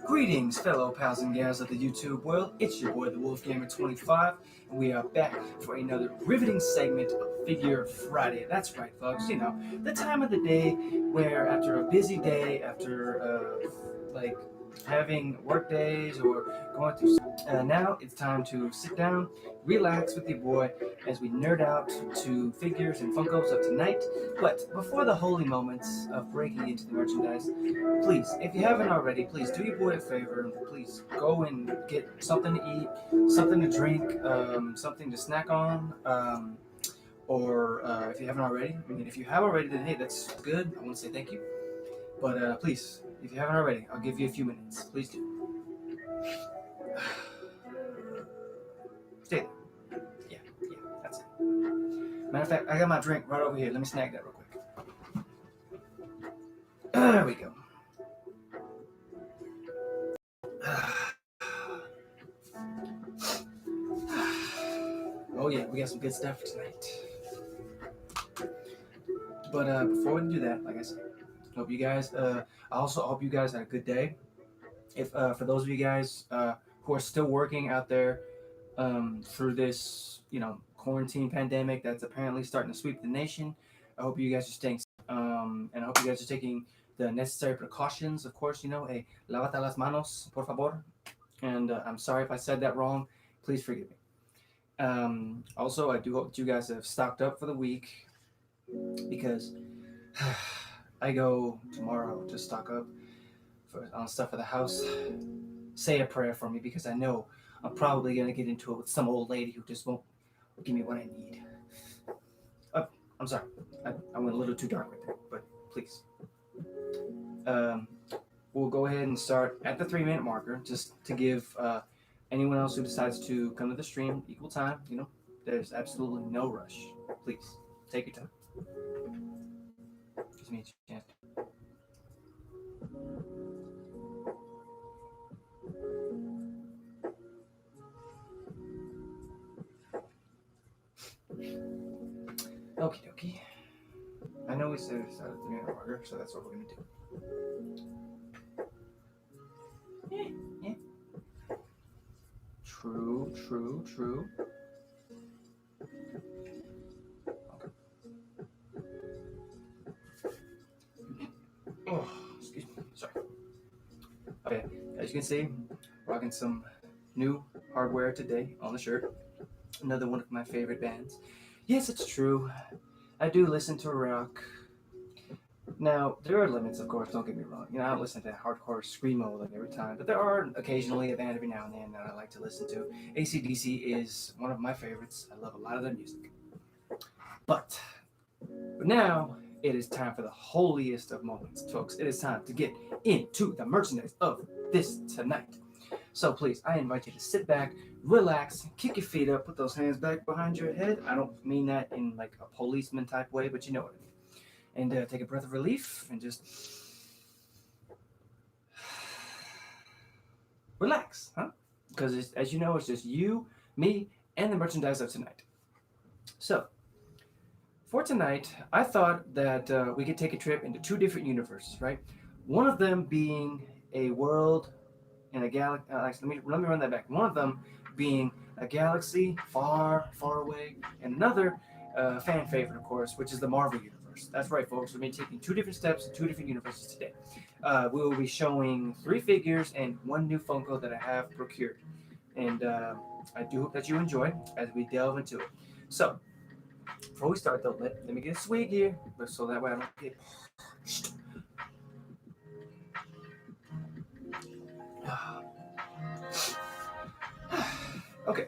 Greetings, fellow pals and gals of the YouTube world. It's your boy, the Wolfgamer 25, and we are back for another riveting segment of Figure Friday. That's right, folks. You know, the time of the day where, after a busy day, after like having work days or going through, now it's time to sit down, relax with your boy as we nerd out to figures and Funkos of tonight. But before the holy moments of breaking into the merchandise, please, if you haven't already, please do your boy a favor. Please go and get something to eat, something to drink, something to snack on, or if you haven't already, I mean, if you have already, then hey, that's good. I want to say thank you. But please, if you haven't already, I'll give you a few minutes. Please do. Stay there. Yeah, that's it. Matter of fact, I got my drink right over here. Let me snag that real quick. There we go. Oh yeah, we got some good stuff for tonight. But before we do that, like I said, hope you guys. I also hope you guys had a good day. If for those of you guys who are still working out there through this, quarantine pandemic that's apparently starting to sweep the nation, I hope you guys are staying safe. And I hope you guys are taking the necessary precautions. Of course, hey, lavate las manos, por favor. And I'm sorry if I said that wrong. Please forgive me. Also, I do hope that you guys have stocked up for the week because I go tomorrow to stock up on stuff for the house. Say a prayer for me because I know I'm probably going to get into it with some old lady who just won't give me what I need. I'm sorry. I went a little too dark with it, but please. We'll go ahead and start at the 3-minute marker just to give anyone else who decides to come to the stream equal time. There's absolutely no rush. Please, take your time. Gives me a chance. Okie dokie. I know we said it's out of the 3-minute marker, so that's what we're going to do. Yeah. True. Okay. Oh, excuse me. Sorry. Okay, as you can see, rocking some new hardware today on the shirt. Another one of my favorite bands. Yes, it's true. I do listen to rock. Now, there are limits, of course, don't get me wrong. I don't listen to hardcore screamo like every time, but there are occasionally a band every now and then that I like to listen to. AC/DC is one of my favorites. I love a lot of their music. But now, it is time for the holiest of moments, folks. It is time to get into the merchandise of this tonight. So please, I invite you to sit back, relax, kick your feet up, put those hands back behind your head. I don't mean that in like a policeman type way, but you know what I mean. And take a breath of relief and just relax, huh? Because as you know, it's just you, me, and the merchandise of tonight. So, for tonight, I thought that we could take a trip into 2 different universes, right? One of them being a world in a galaxy. Let me run that back. One of them being a galaxy far, far away, and another fan favorite, of course, which is the Marvel universe. That's right, folks. We're going to be taking 2 different steps in 2 different universes today. We will be showing 3 figures and 1 new Funko that I have procured, and I do hope that you enjoy as we delve into it. So, before we start, though, let me get a swig here, so that way I don't get parched. Okay.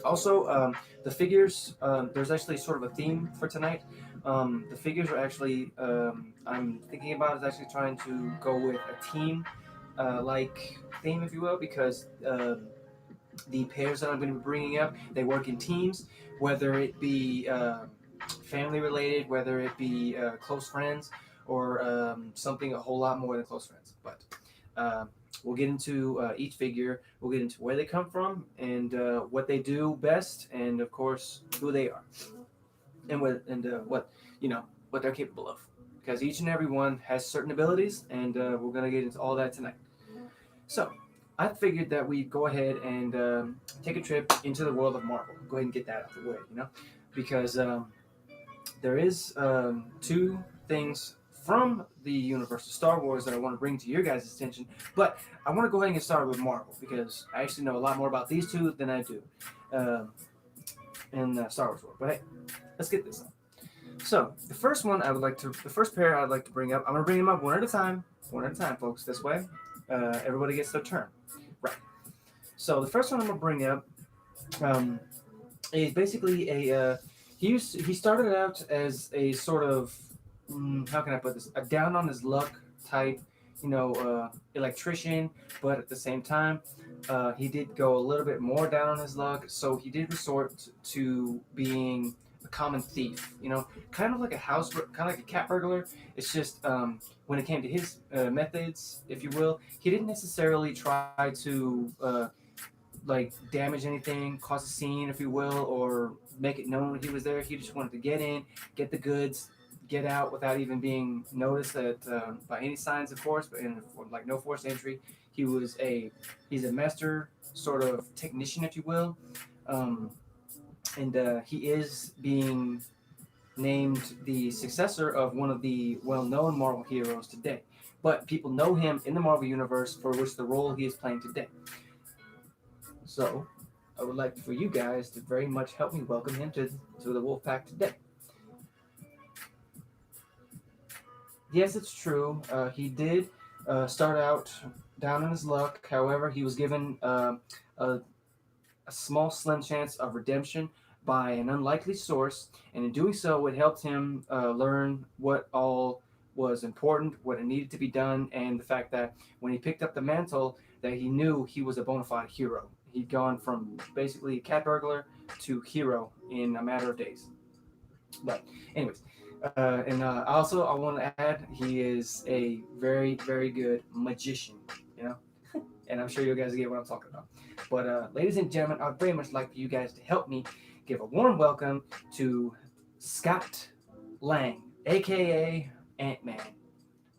Also, the figures, there's actually sort of a theme for tonight. The figures are actually, I'm thinking about is actually trying to go with a team like theme, if you will, because the pairs that I'm going to be bringing up, they work in teams, whether it be family related, whether it be close friends, or something a whole lot more than close friends. But we'll get into each figure. We'll get into where they come from and what they do best, and of course who they are, and what they're capable of. Because each and every one has certain abilities, and we're gonna get into all that tonight. So I figured that we'd go ahead and take a trip into the world of Marvel. Go ahead and get that out of the way, because there is two things from the universe of Star Wars that I want to bring to your guys' attention. But I want to go ahead and get started with Marvel because I actually know a lot more about these two than I do um, in the Star Wars world. But hey, let's get this on. So the first pair I'd like to bring up. I'm gonna bring them up one at a time, folks. This way, everybody gets their turn. Right. So the first one I'm gonna bring up um, is basically he started out as a sort of how can I put this, a down on his luck type, electrician, but at the same time, he did go a little bit more down on his luck. So he did resort to being a common thief, kind of like kind of like a cat burglar. It's just when it came to his methods, if you will, he didn't necessarily try to like damage anything, cause a scene, if you will, or make it known he was there. He just wanted to get in, get the goods, get out without even being noticed by any signs, of course, but like no forced entry. He's a master sort of technician, if you will, um, and he is being named the successor of one of the well-known Marvel heroes today. But people know him in the Marvel universe for which the role he is playing today. So, I would like for you guys to very much help me welcome him to the Wolfpack today. Yes, it's true. He did start out down on his luck. However, he was given a, a small, slim chance of redemption by an unlikely source, and in doing so, it helped him learn what all was important, what it needed to be done, and the fact that when he picked up the mantle, that he knew he was a bona fide hero. He'd gone from basically cat burglar to hero in a matter of days. But, anyways, and also I want to add he is a very, very good magician. You know, and I'm sure you guys get what I'm talking about. But, ladies and gentlemen, I'd very much like for you guys to help me give a warm welcome to Scott Lang, aka Ant-Man.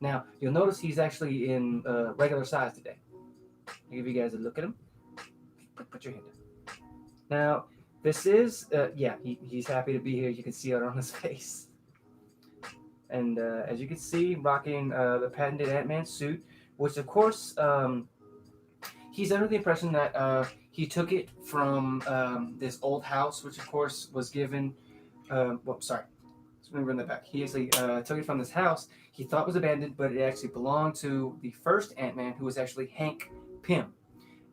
Now, you'll notice he's actually in regular size today. I'll give you guys a look at him. Put your hand down. Now, this is, he's happy to be here. You can see it on his face. And as you can see, rocking the patented Ant-Man suit, which of course, he's under the impression that he took it from this old house, which of course was given, sorry, let me run that back. He actually took it from this house he thought was abandoned, but it actually belonged to the first Ant-Man, who was actually Hank Pym.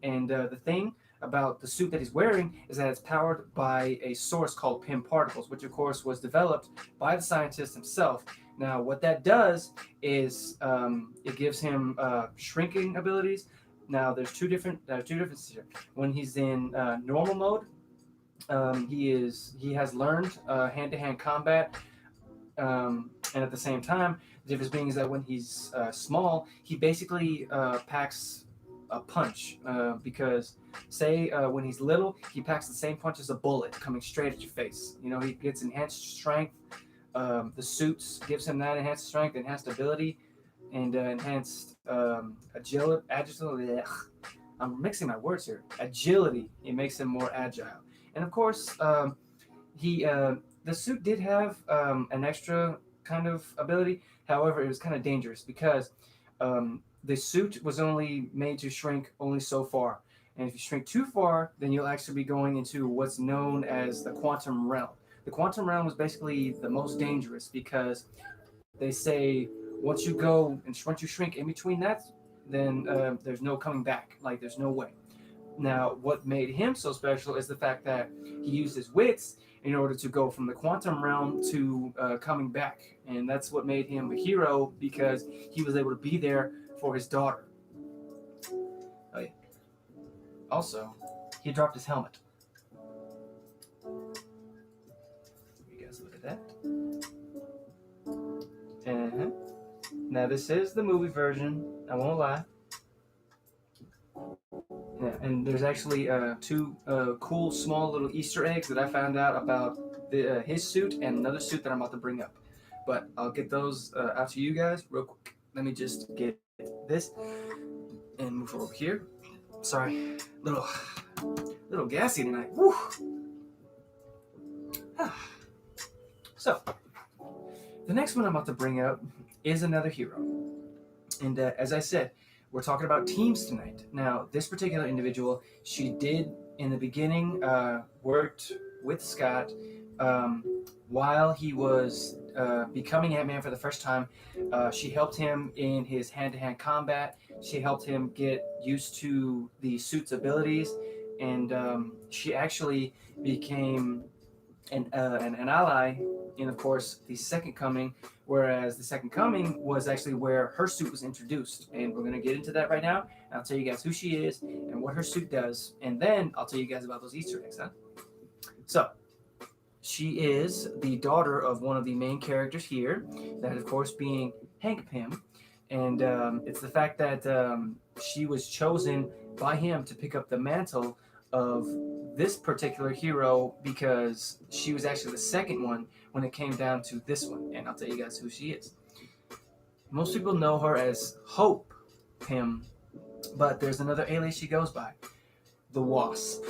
And the thing about the suit that he's wearing is that it's powered by a source called Pym particles, which of course was developed by the scientist himself. Now, what that does is it gives him shrinking abilities. Now, there's two differences here. When he's in normal mode, he has learned hand-to-hand combat, and at the same time, the difference being is that when he's small, he basically packs a punch because say when he's little, he packs the same punch as a bullet coming straight at your face. He gets enhanced strength. The suits gives him that enhanced strength, enhanced ability, and enhanced agility. I'm mixing my words here. Agility. It makes him more agile, and of course, he the suit did have an extra kind of ability. However, it was kind of dangerous because the suit was only made to shrink only so far. And if you shrink too far, then you'll actually be going into what's known as the quantum realm. The quantum realm is basically the most dangerous because they say once you shrink in between that, then there's no coming back. Like there's no way. Now, what made him so special is the fact that he used his wits in order to go from the quantum realm to coming back. And that's what made him a hero because he was able to be there for his daughter. Oh, yeah. Also, he dropped his helmet. You guys look at that. Uh-huh. Now, this is the movie version. I won't lie. Yeah, and there's actually two cool small little Easter eggs that I found out about his suit and another suit that I'm about to bring up. But I'll get those out to you guys real quick. Let me just get this. And and move over here. Sorry, little gassy tonight. Woo. So, the next one I'm about to bring up is another hero. And as I said, we're talking about teams tonight. Now, this particular individual, she did in the beginning worked with Scott um, while he was becoming Ant-Man for the first time. She helped him in his hand-to-hand combat. She helped him get used to the suit's abilities, and she actually became an ally in, of course, the Second Coming, whereas the Second Coming was actually where her suit was introduced. And we're going to get into that right now. And I'll tell you guys who she is and what her suit does. And then I'll tell you guys about those Easter eggs, huh? So, she is the daughter of one of the main characters here, that, of course, being Hank Pym. And it's the fact that she was chosen by him to pick up the mantle of this particular hero because she was actually the second one when it came down to this one. And I'll tell you guys who she is. Most people know her as Hope Pym, but there's another alias she goes by, the Wasp.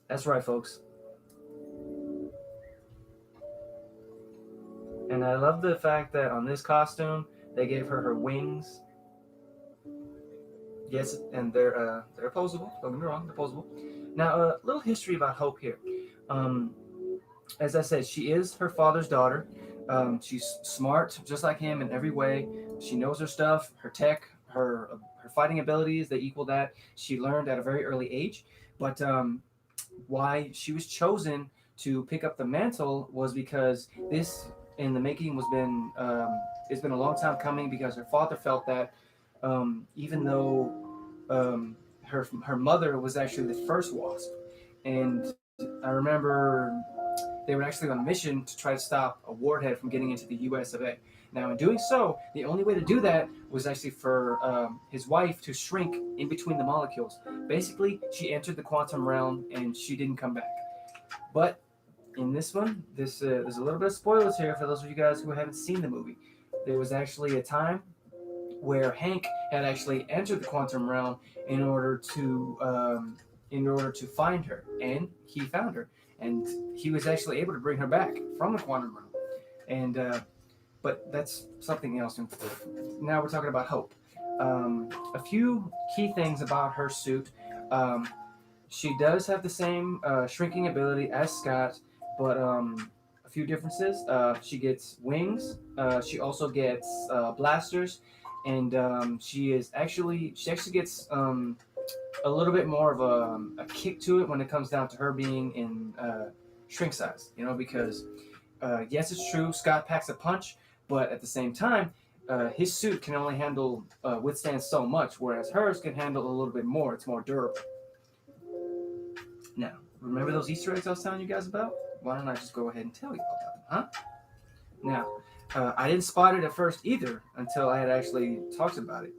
That's right, folks. And I love the fact that on this costume, they gave her wings. Yes, and they're posable. Don't get me wrong, they're posable. Now, a little history about Hope here. As I said, she is her father's daughter. She's smart, just like him in every way. She knows her stuff, her tech, her fighting abilities. They equal that. She learned at a very early age. But why she was chosen to pick up the mantle was because this, in the making, it's been a long time coming, because her father felt that even though her mother was actually the first Wasp, and I remember they were actually on a mission to try to stop a warhead from getting into the U.S. of A. Now, in doing so, the only way to do that was actually for his wife to shrink in between the molecules. Basically, she entered the quantum realm and she didn't come back. But in this one, there's a little bit of spoilers here for those of you guys who haven't seen the movie. There was actually a time where Hank had actually entered the quantum realm in order to find her, and he found her, and he was actually able to bring her back from the quantum realm. And but that's something else. Now we're talking about Hope. A few key things about her suit. She does have the same shrinking ability as Scott, but a few differences. She gets wings. She also gets blasters, and she actually gets a little bit more of a kick to it when it comes down to her being in shrink size. Because yes, it's true, Scott packs a punch, but at the same time, his suit can only withstand so much, whereas hers can handle a little bit more. It's more durable. Now, remember those Easter eggs I was telling you guys about? Why don't I just go ahead and tell you about them, huh? Now, I didn't spot it at first either until I had actually talked about it,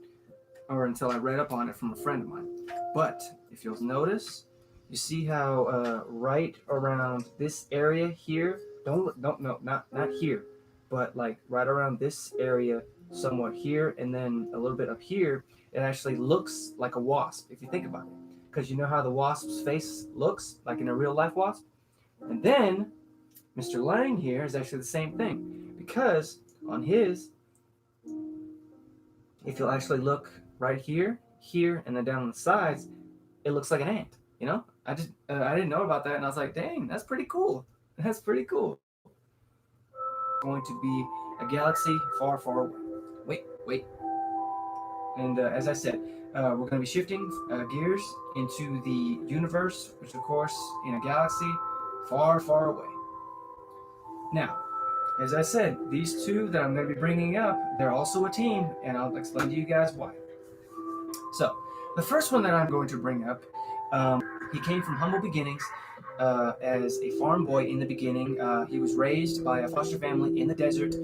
or until I read up on it from a friend of mine. But if you'll notice, you see how right around this area here, not here, but like right around this area, somewhat here, and then a little bit up here, it actually looks like a wasp, if you think about it. Because you know how the wasp's face looks, like in a real life wasp? And then Mr. Lang here is actually the same thing. Because on his, if you'll actually look right here, and then down on the sides, it looks like an ant. I didn't know about that, and I was like, dang, that's pretty cool. That's pretty cool. Going to be a galaxy far, far away. Wait. And as I said, we're going to be shifting gears into the universe, which of course in a galaxy far, far away. Now, as I said, these two that I'm going to be bringing up, they're also a team, and I'll explain to you guys why. So, the first one that I'm going to bring up, he came from humble beginnings as a farm boy in the beginning. He was raised by a foster family in the desert.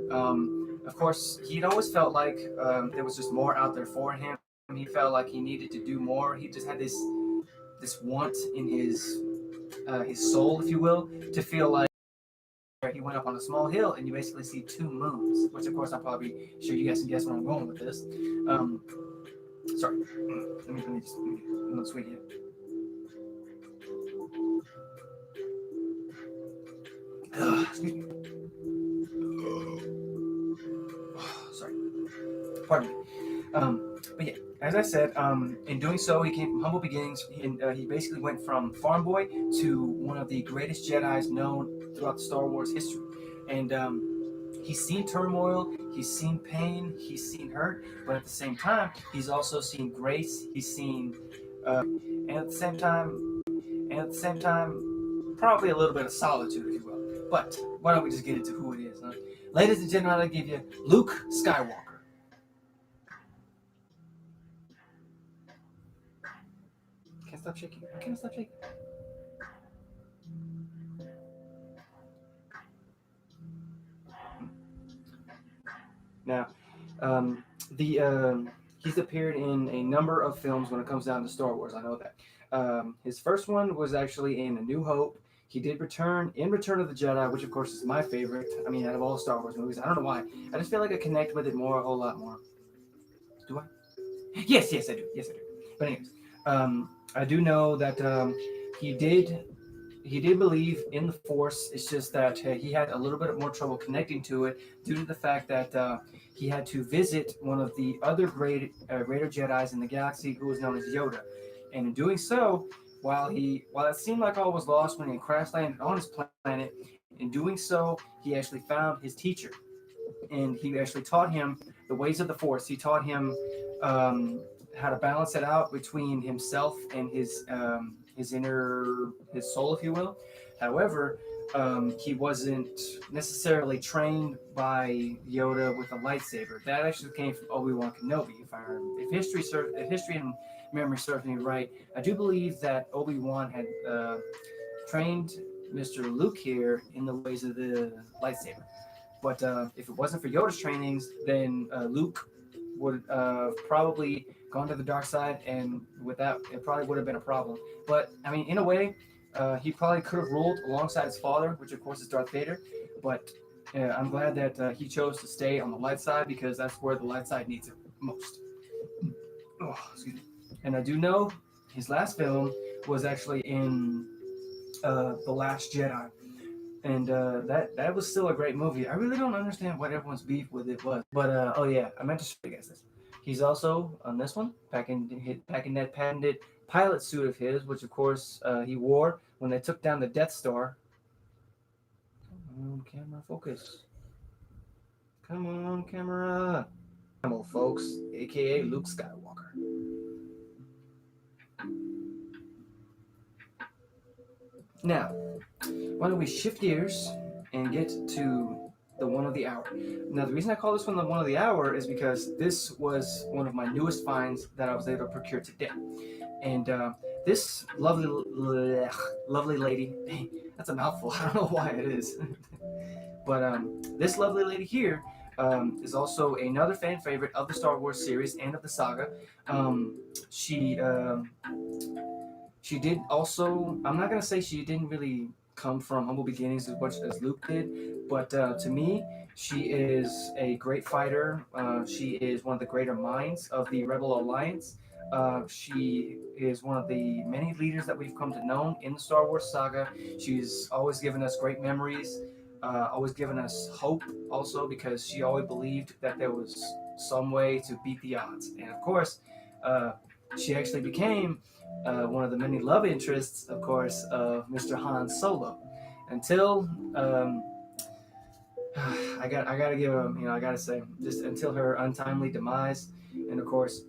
Of course, he'd always felt like there was just more out there for him. He felt like he needed to do more. He just had this want in his soul, if you will, to feel like he went up on a small hill, and you basically see two moons, which of course I'm probably sure you guys can guess where I'm going with this. Sorry, let me just a little sweet here. Excuse me. Sorry, pardon me. But yeah, as I said, in doing so, he came from humble beginnings. He basically went from farm boy to one of the greatest Jedi's known throughout the Star Wars history. And he's seen turmoil, he's seen pain, he's seen hurt, but at the same time, he's also seen grace. He's seen, and at the same time, probably a little bit of solitude, if you will. But why don't we just get into who it is, huh? Ladies and gentlemen, I'll give you Luke Skywalker. Can't stop shaking. I can't stop shaking. Now, the he's appeared in a number of films when it comes down to Star Wars. I know that. His first one was actually in A New Hope. He did return in Return of the Jedi, which of course is my favorite. I mean, out of all Star Wars movies, I don't know why. I just feel like I connect with it more, a whole lot more. Do I? Yes, I do. Yes, I do. But anyways, I do know that he did believe in the Force. It's just that he had a little bit more trouble connecting to it due to the fact that he had to visit one of the other greater Jedi's in the galaxy, who was known as Yoda. And in doing so, while it seemed like all was lost when he crash landed on his planet, in doing so, he actually found his teacher, and he actually taught him the ways of the Force. He taught him how to balance it out between himself and his his soul, if you will. However, he wasn't necessarily trained by Yoda with a lightsaber. That actually came from Obi-Wan Kenobi. If history and memory serves me right, I do believe that Obi-Wan had trained Mr. Luke here in the ways of the lightsaber. But if it wasn't for Yoda's trainings, then Luke would probably gone to the dark side, and with that, it probably would have been a problem. But I mean, in a way, he probably could have ruled alongside his father, which of course is Darth Vader. But I'm glad that he chose to stay on the light side, because that's where the light side needs it most. Oh, excuse me. And I do know his last film was actually in The Last Jedi. And that was still a great movie. I really don't understand what everyone's beef with it was. But oh yeah, I meant to show you guys this. He's also on this one, back in that patented pilot suit of his, which of course he wore when they took down the Death Star. Come on, camera, focus. Come on, camera. Camel, folks, aka Luke Skywalker. Now, why don't we shift gears and get to the one of the hour. Now, the reason I call this one the one of the hour is because this was one of my newest finds that I was able to procure today. And this lovely lady, that's a mouthful. I don't know why it is. But this lovely lady here is also another fan favorite of the Star Wars series and of the saga. She did also, I'm not going to say she didn't really come from humble beginnings as much as Luke did, but to me, she is a great fighter. She is one of the greater minds of the Rebel Alliance. She is one of the many leaders that we've come to know in the Star Wars saga. She's always given us great memories, always given us hope also, because she always believed that there was some way to beat the odds. And of course, she actually became one of the many love interests, of course, of Mr. Han Solo. Until I gotta give him, I gotta say, just until her untimely demise. And of course,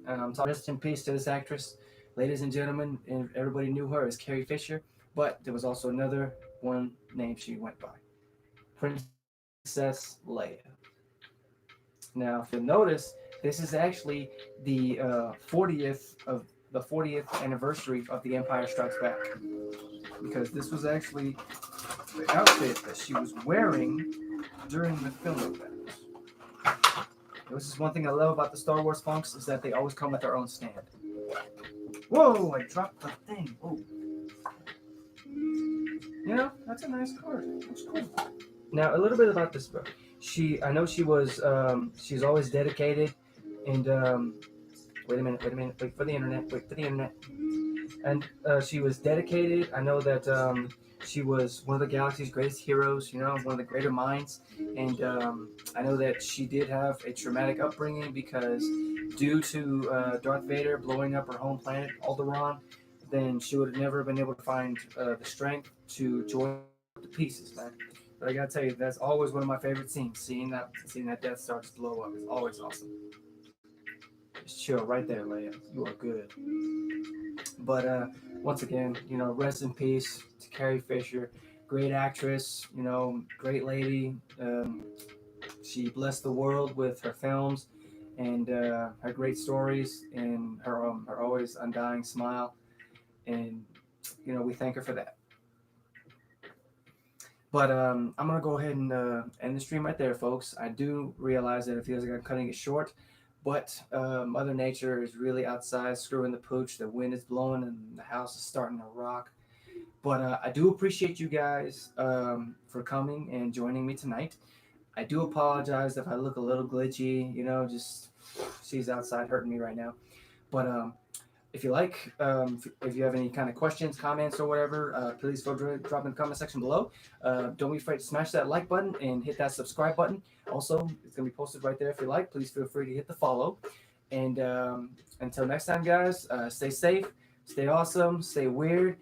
rest in peace to this actress, ladies and gentlemen. And everybody knew her as Carrie Fisher, but there was also another one name she went by, Princess Leia. Now, if you'll notice, this is actually the 40th anniversary of The Empire Strikes Back, because this was actually the outfit that she was wearing during the film of that. This is one thing I love about the Star Wars funks, is that they always come with their own stand. Whoa, I dropped the thing. Whoa. That's a nice card. That's cool. Now, a little bit about this book. I know she's always dedicated, and wait for the internet, and she was dedicated. I know that she was one of the galaxy's greatest heroes. You know, one of the greater minds, and I know that she did have a traumatic upbringing because due to Darth Vader blowing up her home planet, Alderaan, then she would have never been able to find the strength to join up the pieces, man. But I gotta tell you, that's always one of my favorite scenes. Seeing that Death Star just blow up is always awesome. Just chill right there, Leia. You are good. But once again, rest in peace to Carrie Fisher, great actress, great lady. She blessed the world with her films and her great stories and her always undying smile, and we thank her for that. But I'm gonna go ahead and end the stream right there, folks. I do realize that it feels like I'm cutting it short, but Mother Nature is really outside screwing the pooch. The wind is blowing and the house is starting to rock. But I do appreciate you guys for coming and joining me tonight. I do apologize if I look a little glitchy. Just she's outside hurting me right now. But if you like, if you have any kind of questions, comments, or whatever, please feel free to drop in the comment section below. Don't be afraid to smash that like button and hit that subscribe button. Also, it's going to be posted right there if you like. Please feel free to hit the follow. And until next time, guys, stay safe, stay awesome, stay weird,